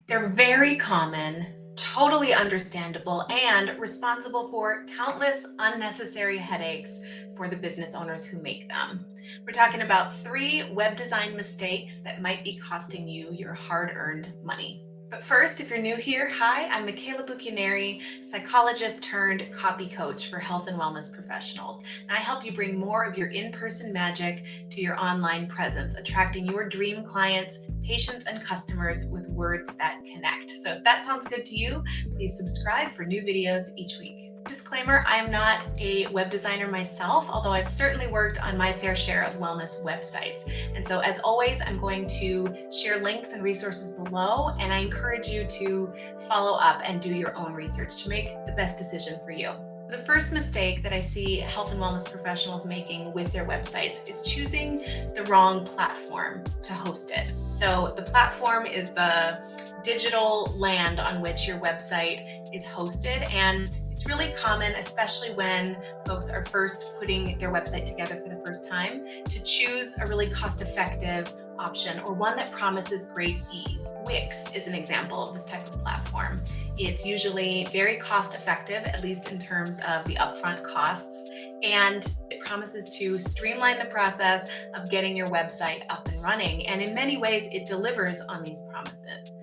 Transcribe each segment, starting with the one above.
They're very common, totally understandable, and responsible for countless unnecessary headaches for the business owners who make them. We're talking about 3 web design mistakes that might be costing you your hard-earned money. But first, if you're new here, hi, I'm Michaela Bucchianeri, psychologist turned copy coach for health and wellness professionals. And I help you bring more of your in-person magic to your online presence, attracting your dream clients, patients, and customers with words that connect. So if that sounds good to you, please subscribe for new videos each week. Disclaimer, I am not a web designer myself, although I've certainly worked on my fair share of wellness websites. And so as always, I'm going to share links and resources below, and I encourage you to follow up and do your own research to make the best decision for you. The first mistake that I see health and wellness professionals making with their websites is choosing the wrong platform to host it. So the platform is the digital land on which your website is hosted, and it's really common, especially when folks are first putting their website together for the first time, to choose a really cost-effective option or one that promises great ease. Wix is an example of this type of platform. It's usually very cost effective, at least in terms of the upfront costs, and it promises to streamline the process of getting your website up and running. And in many ways, it delivers on these promises.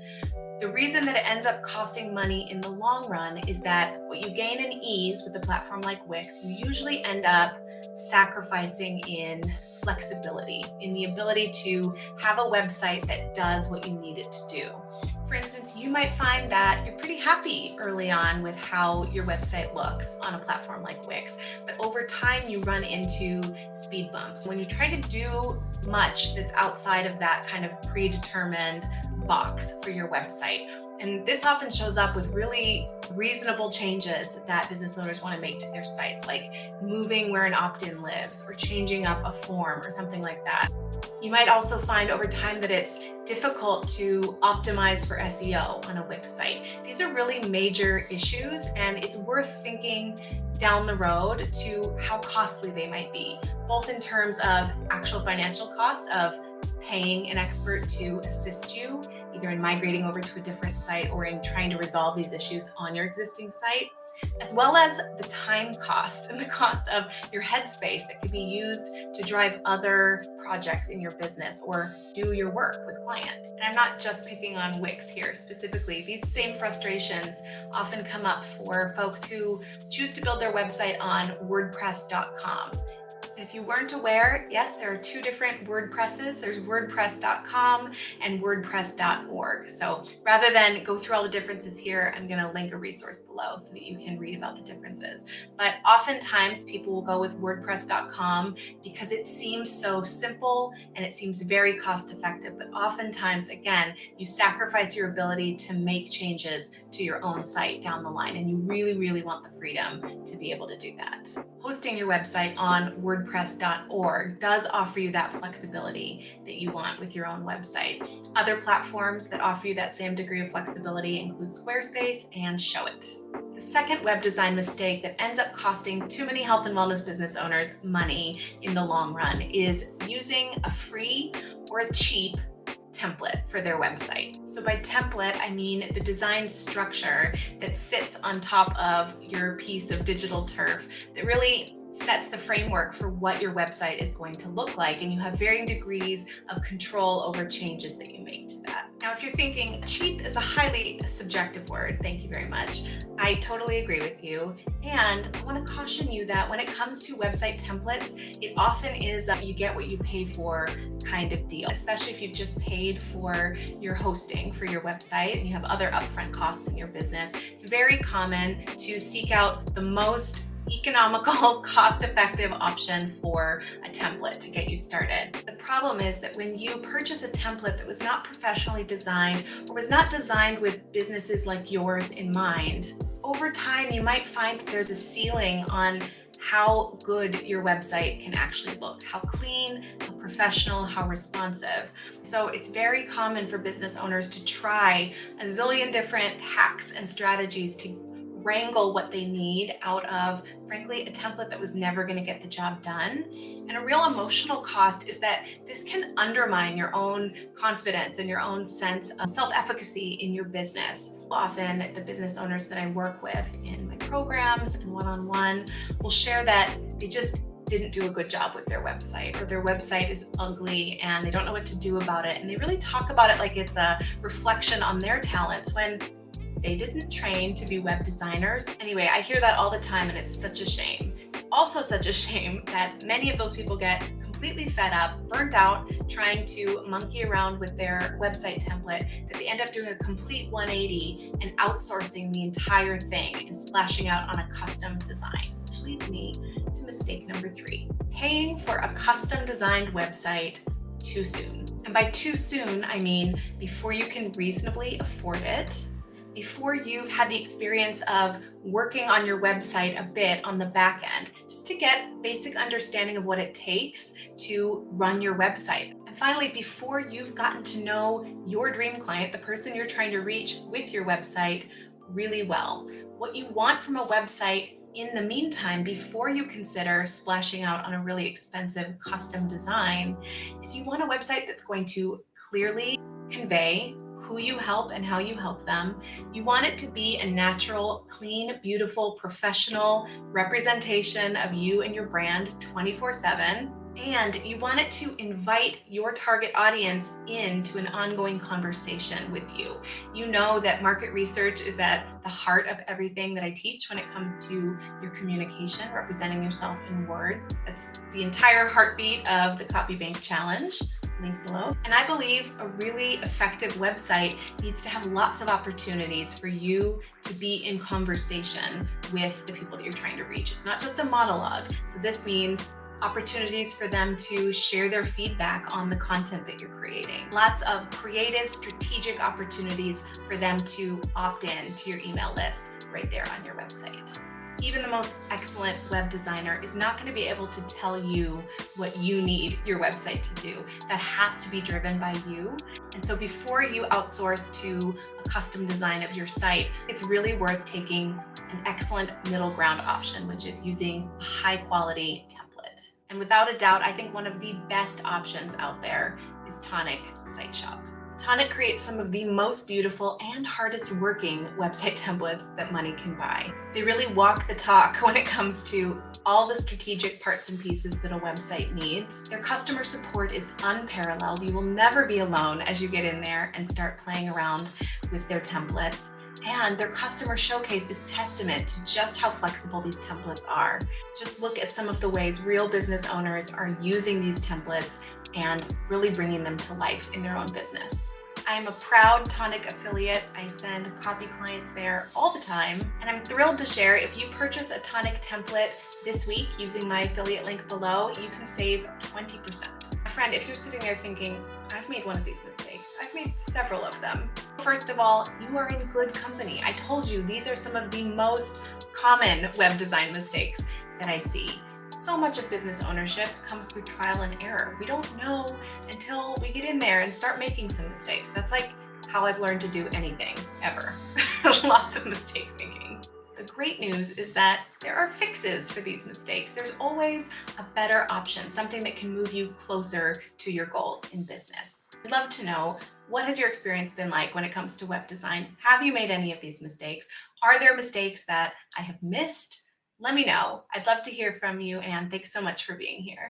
The reason that it ends up costing money in the long run is that what you gain in ease with a platform like Wix, you usually end up sacrificing in flexibility, in the ability to have a website that does what you need it to do. For instance, you might find that you're pretty happy early on with how your website looks on a platform like Wix, but over time you run into speed bumps. When you try to do much that's outside of that kind of predetermined box for your website. And this often shows up with really reasonable changes that business owners want to make to their sites, like moving where an opt-in lives or changing up a form or something like that. You might also find over time that it's difficult to optimize for SEO on a Wix site. These are really major issues, and it's worth thinking down the road to how costly they might be, both in terms of actual financial cost of paying an expert to assist you, either in migrating over to a different site or in trying to resolve these issues on your existing site, as well as the time cost and the cost of your headspace that could be used to drive other projects in your business or do your work with clients. And I'm not just picking on Wix here specifically. These same frustrations often come up for folks who choose to build their website on WordPress.com. If you weren't aware, yes, there are 2 different WordPresses. There's WordPress.com and WordPress.org. So rather than go through all the differences here, I'm going to link a resource below so that you can read about the differences. But oftentimes people will go with WordPress.com because it seems so simple and it seems very cost effective. But oftentimes, again, you sacrifice your ability to make changes to your own site down the line. And you really, really want the freedom to be able to do that. Hosting your website on WordPress.org does offer you that flexibility that you want with your own website. Other platforms that offer you that same degree of flexibility include Squarespace and Showit. The second web design mistake that ends up costing too many health and wellness business owners money in the long run is using a free or a cheap template for their website. So by template, I mean the design structure that sits on top of your piece of digital turf that really sets the framework for what your website is going to look like, and you have varying degrees of control over changes that you make to that. Now, if you're thinking cheap is a highly subjective word, thank you very much. I totally agree with you. And I want to caution you that when it comes to website templates, it often is you get what you pay for kind of deal, especially if you've just paid for your hosting for your website and you have other upfront costs in your business. It's very common to seek out the most economical, cost-effective option for a template to get you started. The problem is that when you purchase a template that was not professionally designed or was not designed with businesses like yours in mind, over time you might find that there's a ceiling on how good your website can actually look, how clean, how professional, how responsive. So it's very common for business owners to try a zillion different hacks and strategies to wrangle what they need out of, frankly, a template that was never going to get the job done. And a real emotional cost is that this can undermine your own confidence and your own sense of self-efficacy in your business. Often, the business owners that I work with in my programs and one-on-one will share that they just didn't do a good job with their website, or their website is ugly and they don't know what to do about it. And they really talk about it like it's a reflection on their talents when they didn't train to be web designers. Anyway, I hear that all the time and it's such a shame. It's also such a shame that many of those people get completely fed up, burnt out, trying to monkey around with their website template, that they end up doing a complete 180 and outsourcing the entire thing and splashing out on a custom design. Which leads me to mistake number 3, paying for a custom designed website too soon. And by too soon, I mean before you can reasonably afford it, before you've had the experience of working on your website a bit on the back end, just to get basic understanding of what it takes to run your website. And finally, before you've gotten to know your dream client, the person you're trying to reach with your website really well. What you want from a website in the meantime, before you consider splashing out on a really expensive custom design, is you want a website that's going to clearly convey who you help and how you help them. You want it to be a natural, clean, beautiful, professional representation of you and your brand 24/7. And you want it to invite your target audience into an ongoing conversation with you. You know that market research is at the heart of everything that I teach when it comes to your communication, representing yourself in words. That's the entire heartbeat of the Copy Bank Challenge, link below. And I believe a really effective website needs to have lots of opportunities for you to be in conversation with the people that you're trying to reach. It's not just a monologue. So this means opportunities for them to share their feedback on the content that you're creating. Lots of creative, strategic opportunities for them to opt in to your email list right there on your website. Even the most excellent web designer is not going to be able to tell you what you need your website to do. That has to be driven by you. And so before you outsource to a custom design of your site, it's really worth taking an excellent middle ground option, which is using a high quality template. And without a doubt, I think one of the best options out there is Tonic Site Shop. Tonic creates some of the most beautiful and hardest working website templates that money can buy. They really walk the talk when it comes to all the strategic parts and pieces that a website needs. Their customer support is unparalleled. You will never be alone as you get in there and start playing around with their templates. And their customer showcase is testament to just how flexible these templates are. Just look at some of the ways real business owners are using these templates and really bringing them to life in their own business. I am a proud Tonic affiliate. I send copy clients there all the time, and I'm thrilled to share, if you purchase a Tonic template this week using my affiliate link below, you can save 20%. My friend, if you're sitting there thinking, I've made one of these mistakes, I've made several of them. First of all, you are in good company. I told you these are some of the most common web design mistakes that I see. So much of business ownership comes through trial and error. We don't know until we get in there and start making some mistakes. That's like how I've learned to do anything ever. Lots of mistake making. The great news is that there are fixes for these mistakes. There's always a better option, something that can move you closer to your goals in business. I'd love to know, what has your experience been like when it comes to web design? Have you made any of these mistakes? Are there mistakes that I have missed? Let me know. I'd love to hear from you, and thanks so much for being here.